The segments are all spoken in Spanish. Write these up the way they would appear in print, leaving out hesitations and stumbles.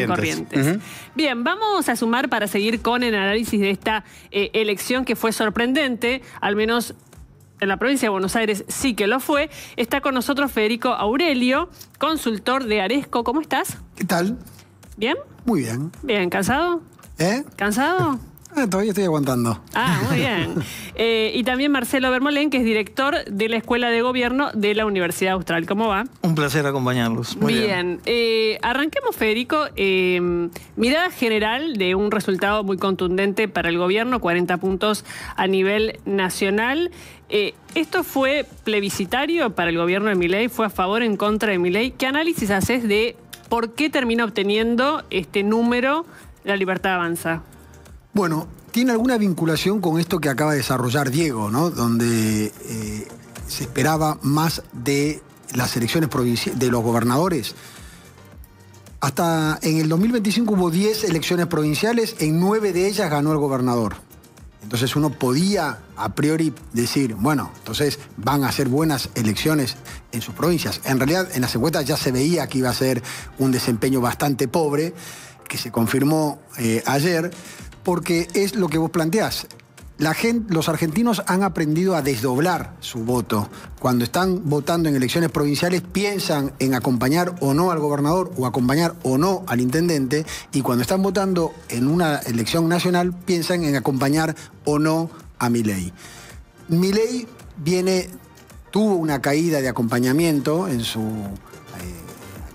Corrientes. Bien, vamos a sumar para seguir con el análisis de esta elección que fue sorprendente, al menos en la provincia de Buenos Aires sí que lo fue. Está con nosotros Federico Aurelio, consultor de Aresco. ¿Cómo estás? ¿Qué tal? ¿Bien? Muy bien. Bien, ¿cansado? ¿Cansado? Todavía estoy aguantando. Ah, muy bien. Y también Marcelo Bermolén, que es director de la Escuela de Gobierno de la Universidad Austral. ¿Cómo va? Un placer acompañarlos. Muy bien. Arranquemos, Federico. Mirada general de un resultado muy contundente para el gobierno, 40 puntos a nivel nacional. ¿Esto fue plebiscitario para el gobierno de Milei? ¿Fue a favor o en contra de Milei? ¿Qué análisis haces de por qué termina obteniendo este número La Libertad Avanza? Bueno, tiene alguna vinculación con esto que acaba de desarrollar Diego, ¿no? Donde se esperaba más de las elecciones de los gobernadores. Hasta en el 2025 hubo 10 elecciones provinciales, en 9 de ellas ganó el gobernador. Entonces uno podía a priori decir, bueno, entonces van a ser buenas elecciones en sus provincias. En realidad en las encuestas ya se veía que iba a ser un desempeño bastante pobre, que se confirmó ayer, porque es lo que vos planteás. Los argentinos han aprendido a desdoblar su voto. Cuando están votando en elecciones provinciales piensan en acompañar o no al gobernador o acompañar o no al intendente, y cuando están votando en una elección nacional piensan en acompañar o no a Milei. Milei tuvo una caída de acompañamiento en su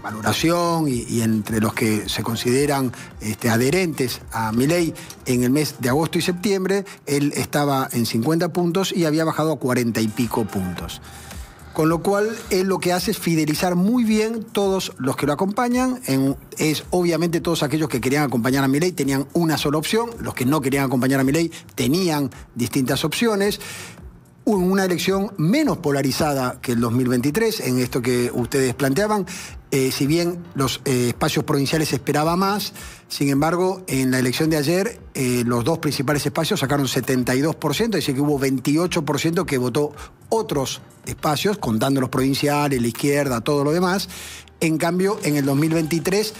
valoración y entre los que se consideran adherentes a Milei en el mes de agosto y septiembre. Él estaba en 50 puntos y había bajado a 40 y pico puntos. Con lo cual, él lo que hace es fidelizar muy bien todos los que lo acompañan. Obviamente todos aquellos que querían acompañar a Milei tenían una sola opción. Los que no querían acompañar a Milei tenían distintas opciones. Una elección menos polarizada que el 2023, en esto que ustedes planteaban. Si bien los espacios provinciales se esperaba más, sin embargo, en la elección de ayer, los dos principales espacios sacaron 72%, es decir, que hubo 28% que votó otros espacios, contando los provinciales, la izquierda, todo lo demás. En cambio, en el 2023...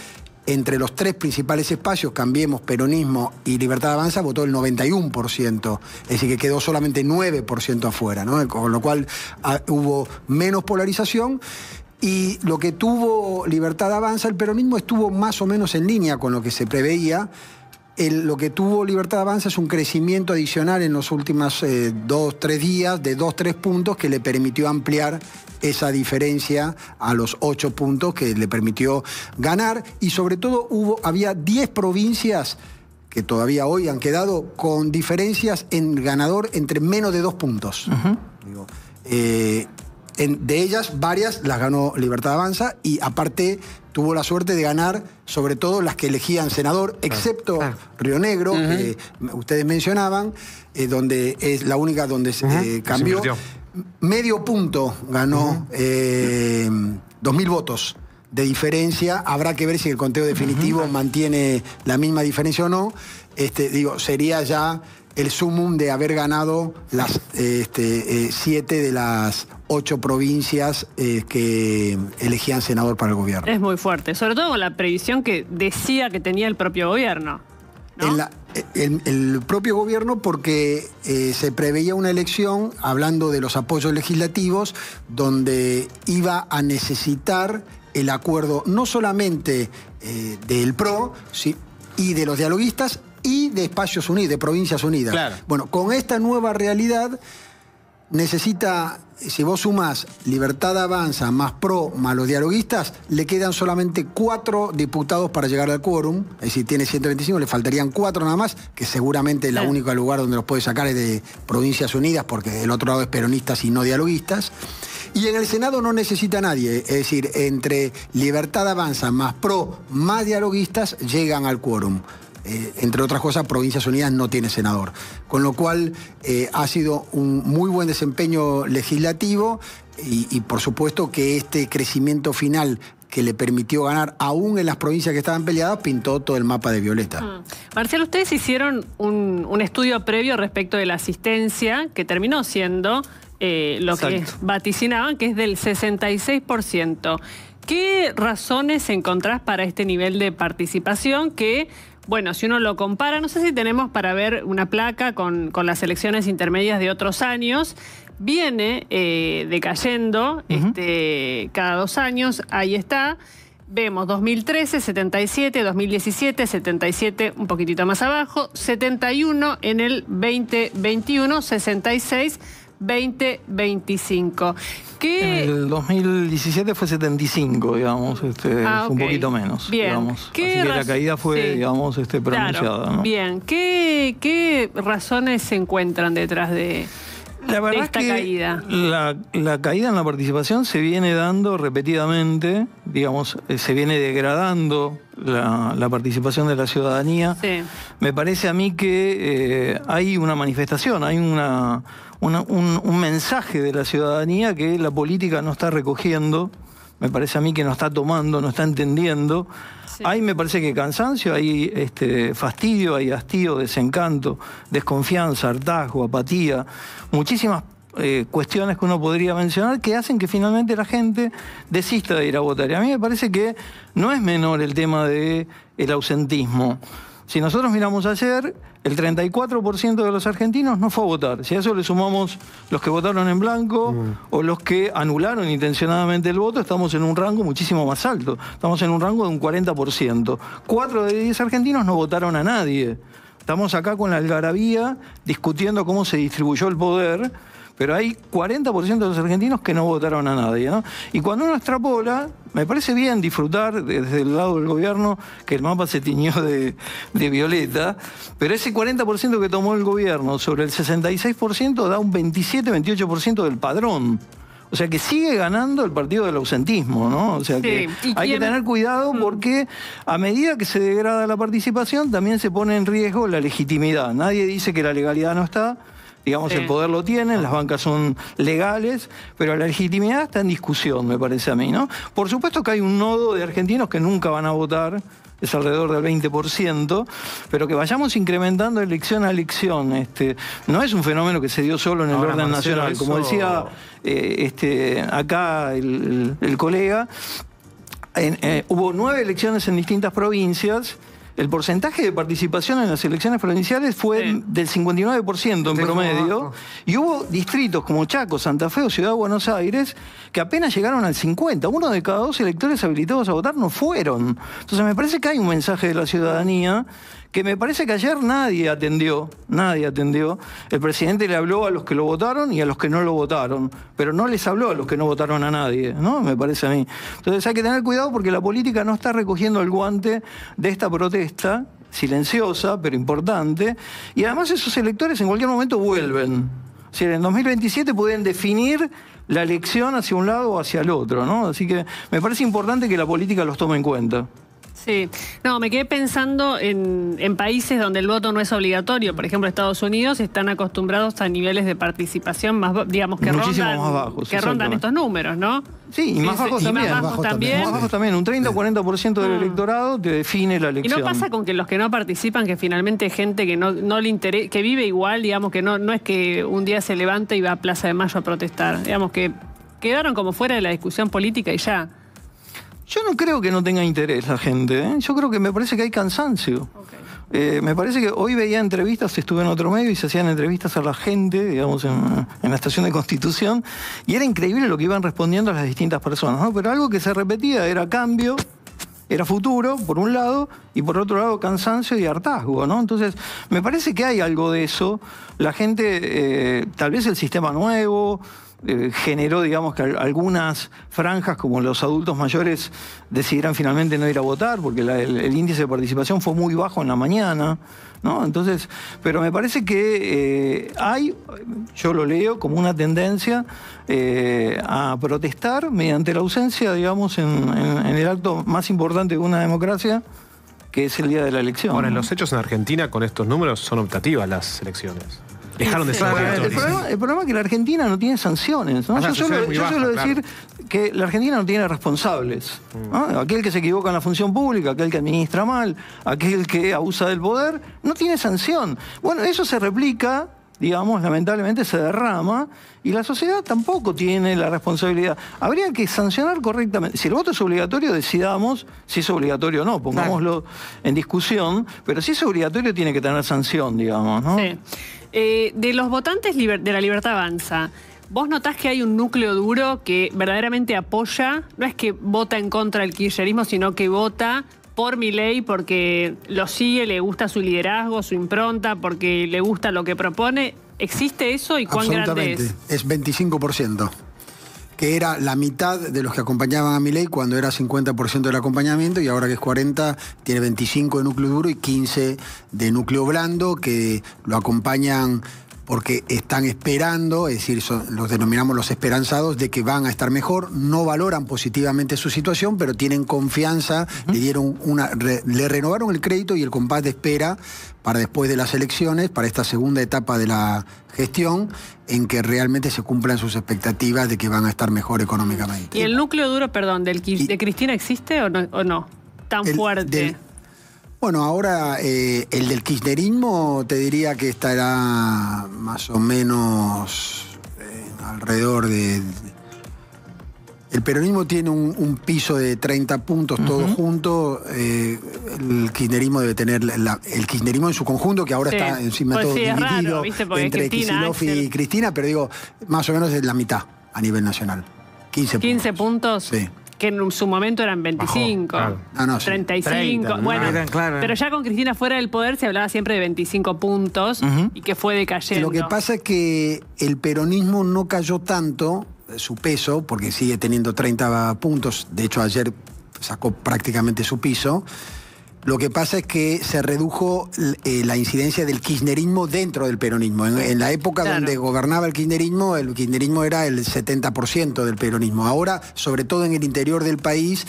entre los tres principales espacios, Cambiemos, Peronismo y Libertad Avanza, votó el 91%. Es decir, que quedó solamente 9% afuera, ¿no? Con lo cual hubo menos polarización. Y lo que tuvo Libertad Avanza, el peronismo estuvo más o menos en línea con lo que se preveía. Lo que tuvo Libertad Avanza es un crecimiento adicional en los últimos 2-3 días de 2-3 puntos que le permitió ampliar esa diferencia a los 8 puntos que le permitió ganar. Y sobre todo había 10 provincias que todavía hoy han quedado con diferencias en ganador entre menos de 2 puntos. De ellas, varias las ganó Libertad Avanza y aparte tuvo la suerte de ganar sobre todo las que elegían senador, excepto Río Negro, que ustedes mencionaban, donde es la única donde cambió. Medio punto ganó, 2.000 votos de diferencia. Habrá que ver si el conteo definitivo mantiene la misma diferencia o no. Sería ya el sumum de haber ganado las 7 de las 8 provincias que elegían senador para el gobierno. Es muy fuerte, sobre todo con la previsión que decía que tenía el propio gobierno, ¿no? El propio gobierno, porque se preveía una elección, hablando de los apoyos legislativos, donde iba a necesitar el acuerdo no solamente del PRO y de los dialoguistas, y de Espacios Unidos, de Provincias Unidas. Claro. Bueno, con esta nueva realidad necesita, si vos sumás Libertad Avanza más PRO más los dialoguistas, le quedan solamente 4 diputados para llegar al quórum. Es decir, tiene 125, le faltarían 4 nada más, que seguramente el único lugar donde los puede sacar es de Provincias Unidas, porque el otro lado es peronistas y no dialoguistas. Y en el Senado no necesita nadie, es decir, entre Libertad Avanza más PRO más dialoguistas llegan al quórum. Entre otras cosas, Provincias Unidas no tiene senador. Con lo cual ha sido un muy buen desempeño legislativo y por supuesto que este crecimiento final que le permitió ganar, aún en las provincias que estaban peleadas, pintó todo el mapa de violeta. Marcelo, ustedes hicieron un estudio previo respecto de la asistencia, que terminó siendo lo que vaticinaban, que es del 66%. ¿Qué razones encontrás para este nivel de participación que, bueno, si uno lo compara, no sé si tenemos para ver una placa con las elecciones intermedias de otros años, viene decayendo cada 2 años, ahí está. Vemos 2013, 77, 2017, 77 un poquitito más abajo, 71 en el 2021, 66, 2025. En el 2017 fue 75, digamos, un poquito menos. Bien. Digamos. Así que la caída fue, digamos, pronunciada. Claro. ¿No? Bien. ¿Qué razones se encuentran detrás de esta caída? La caída en la participación se viene dando repetidamente, digamos, se viene degradando la participación de la ciudadanía. Sí. Me parece a mí que hay una manifestación, hay un mensaje de la ciudadanía que la política no está recogiendo, me parece a mí que no está tomando, no está entendiendo. Sí. Hay, me parece que cansancio, hay fastidio, hay hastío, desencanto, desconfianza, hartazgo, apatía, muchísimas cuestiones que uno podría mencionar que hacen que finalmente la gente desista de ir a votar. Y a mí me parece que no es menor el tema del ausentismo. Si nosotros miramos ayer, el 34% de los argentinos no fue a votar. Si a eso le sumamos los que votaron en blanco o los que anularon intencionadamente el voto, estamos en un rango muchísimo más alto. Estamos en un rango de un 40%. 4 de 10 argentinos no votaron a nadie. Estamos acá con la algarabía discutiendo cómo se distribuyó el poder, pero hay 40% de los argentinos que no votaron a nadie, ¿no? Y cuando uno extrapola, me parece bien disfrutar desde el lado del gobierno que el mapa se tiñó de violeta, pero ese 40% que tomó el gobierno sobre el 66% da un 27-28% del padrón. O sea que sigue ganando el partido del ausentismo, ¿no? O sea que hay que tener cuidado porque a medida que se degrada la participación también se pone en riesgo la legitimidad. Nadie dice que la legalidad no está. Digamos, el poder lo tienen, las bancas son legales, pero la legitimidad está en discusión, me parece a mí, ¿no? Por supuesto que hay un nodo de argentinos que nunca van a votar, es alrededor del 20%, pero que vayamos incrementando elección a elección. No es un fenómeno que se dio solo en el orden nacional. Como decía acá el colega, hubo 9 elecciones en distintas provincias. El porcentaje de participación en las elecciones provinciales fue del 59% en promedio, y hubo distritos como Chaco, Santa Fe o Ciudad de Buenos Aires que apenas llegaron al 50%. 1 de cada 2 electores habilitados a votar no fueron. Entonces me parece que hay un mensaje de la ciudadanía que me parece que ayer nadie atendió. El presidente le habló a los que lo votaron y a los que no lo votaron, pero no les habló a los que no votaron a nadie, ¿no? Me parece a mí. Entonces hay que tener cuidado porque la política no está recogiendo el guante de esta protesta, silenciosa, pero importante, y además esos electores en cualquier momento vuelven. O sea, en 2027 pueden definir la elección hacia un lado o hacia el otro, ¿no? Así que me parece importante que la política los tome en cuenta. Sí, no, me quedé pensando en países donde el voto no es obligatorio. Por ejemplo, Estados Unidos están acostumbrados a niveles de participación más, digamos, que rondan estos números, ¿no? Sí, y más bajos también. Más bajos también. Un 30 o 40% del electorado te define la elección. ¿Y no pasa con que los que no participan, que finalmente gente que no le interesa, que vive igual, digamos, que no es que un día se levanta y va a Plaza de Mayo a protestar? Digamos que quedaron como fuera de la discusión política y ya. Yo no creo que no tenga interés la gente, ¿eh? Yo creo que me parece que hay cansancio. Me parece que hoy veía entrevistas, estuve en otro medio y se hacían entrevistas a la gente, digamos, en la estación de Constitución, y era increíble lo que iban respondiendo a las distintas personas, ¿no? Pero algo que se repetía era cambio, era futuro, por un lado, y por otro lado cansancio y hartazgo, ¿no? Entonces, me parece que hay algo de eso. La gente, tal vez el sistema nuevo generó, digamos, que algunas franjas, como los adultos mayores, decidieran finalmente no ir a votar, porque el índice de participación fue muy bajo en la mañana, ¿no? Entonces, pero me parece que yo lo leo como una tendencia a protestar mediante la ausencia, digamos, en el acto más importante de una democracia, que es el día de la elección. Ahora, los hechos en Argentina con estos números son optativas las elecciones. Dejaron de ser el problema es que la Argentina no tiene sanciones, ¿no? Yo suelo decir que la Argentina no tiene responsables, ¿no? Aquel que se equivoca en la función pública, aquel que administra mal, aquel que abusa del poder, no tiene sanción. Bueno, eso se replica, digamos, lamentablemente se derrama y la sociedad tampoco tiene la responsabilidad. Habría que sancionar correctamente. Si el voto es obligatorio, decidamos si es obligatorio o no, pongámoslo en discusión, pero si es obligatorio tiene que tener sanción, digamos, ¿no? Sí. De los votantes de la Libertad Avanza, ¿vos notás que hay un núcleo duro que verdaderamente apoya? No es que vota en contra del kirchnerismo, sino que vota por Milei porque lo sigue, le gusta su liderazgo, su impronta, porque le gusta lo que propone. ¿Existe eso y cuán grande es? Es 25%, que era la mitad de los que acompañaban a Milei cuando era 50% del acompañamiento, y ahora que es 40, tiene 25 de núcleo duro y 15 de núcleo blando, que lo acompañan porque están esperando, es decir, los denominamos los esperanzados, de que van a estar mejor, no valoran positivamente su situación, pero tienen confianza, le renovaron el crédito y el compás de espera para después de las elecciones, para esta segunda etapa de la gestión, en que realmente se cumplan sus expectativas de que van a estar mejor económicamente. ¿Y el núcleo duro, perdón, de Cristina existe o no? Tan fuerte. Bueno, ahora el del kirchnerismo te diría que estará más o menos alrededor de... El peronismo tiene un piso de 30 puntos todo junto. El kirchnerismo debe tener... el kirchnerismo en su conjunto, que ahora está encima todo dividido raro, ¿viste? Entre Kicillof y Cristina, pero digo, más o menos es la mitad a nivel nacional. 15 puntos. 15 puntos. Sí. Que en su momento eran 25, Bajó, claro. 35, 30, bueno, claro. Pero ya con Cristina fuera del poder se hablaba siempre de 25 puntos y que fue decayendo. Lo que pasa es que el peronismo no cayó tanto su peso, porque sigue teniendo 30 puntos, de hecho ayer sacó prácticamente su piso. Lo que pasa es que se redujo la incidencia del kirchnerismo dentro del peronismo. En la época donde gobernaba el kirchnerismo era el 70% del peronismo. Ahora, sobre todo en el interior del país,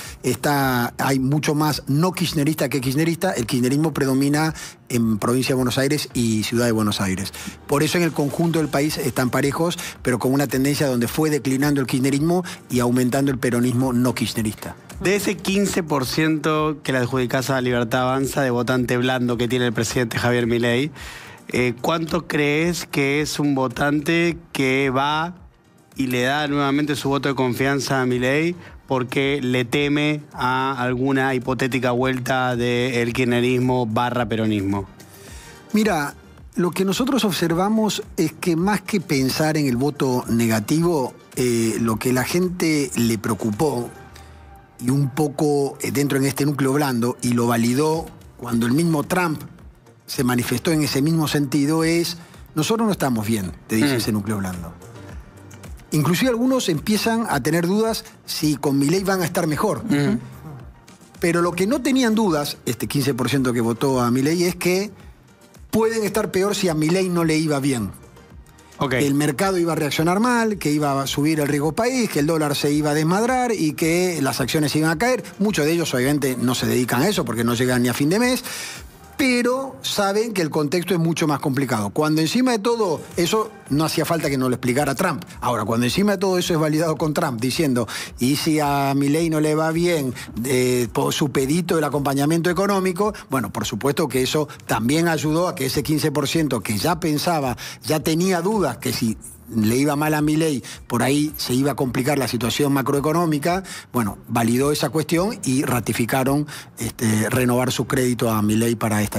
hay mucho más no kirchnerista que kirchnerista. El kirchnerismo predomina en provincia de Buenos Aires y ciudad de Buenos Aires. Por eso en el conjunto del país están parejos, pero con una tendencia donde fue declinando el kirchnerismo y aumentando el peronismo no kirchnerista. De ese 15% que le adjudicás a Libertad Avanza de votante blando que tiene el presidente Javier Milei, ¿cuánto crees que es un votante que va y le da nuevamente su voto de confianza a Milei porque le teme a alguna hipotética vuelta del kirchnerismo / peronismo? Mira, lo que nosotros observamos es que más que pensar en el voto negativo, lo que la gente le preocupó, y un poco dentro en este núcleo blando, y lo validó cuando el mismo Trump se manifestó en ese mismo sentido, es: nosotros no estamos bien, te dice ese núcleo blando. Inclusive algunos empiezan a tener dudas si con Milei van a estar mejor. Pero lo que no tenían dudas, este 15% que votó a Milei, es que pueden estar peor si a Milei no le iba bien. Que el mercado iba a reaccionar mal, que iba a subir el riesgo país, que el dólar se iba a desmadrar y que las acciones iban a caer. Muchos de ellos obviamente no se dedican a eso porque no llegan ni a fin de mes, pero saben que el contexto es mucho más complicado. Cuando encima de todo eso, no hacía falta que nos lo explicara Trump. Ahora, cuando encima de todo eso es validado con Trump, diciendo: y si a Milei no le va bien por su pedito del acompañamiento económico, bueno, por supuesto que eso también ayudó a que ese 15% que ya pensaba, ya tenía dudas que si le iba mal a Milei, por ahí se iba a complicar la situación macroeconómica, bueno, validó esa cuestión y ratificaron renovar su crédito a Milei para esta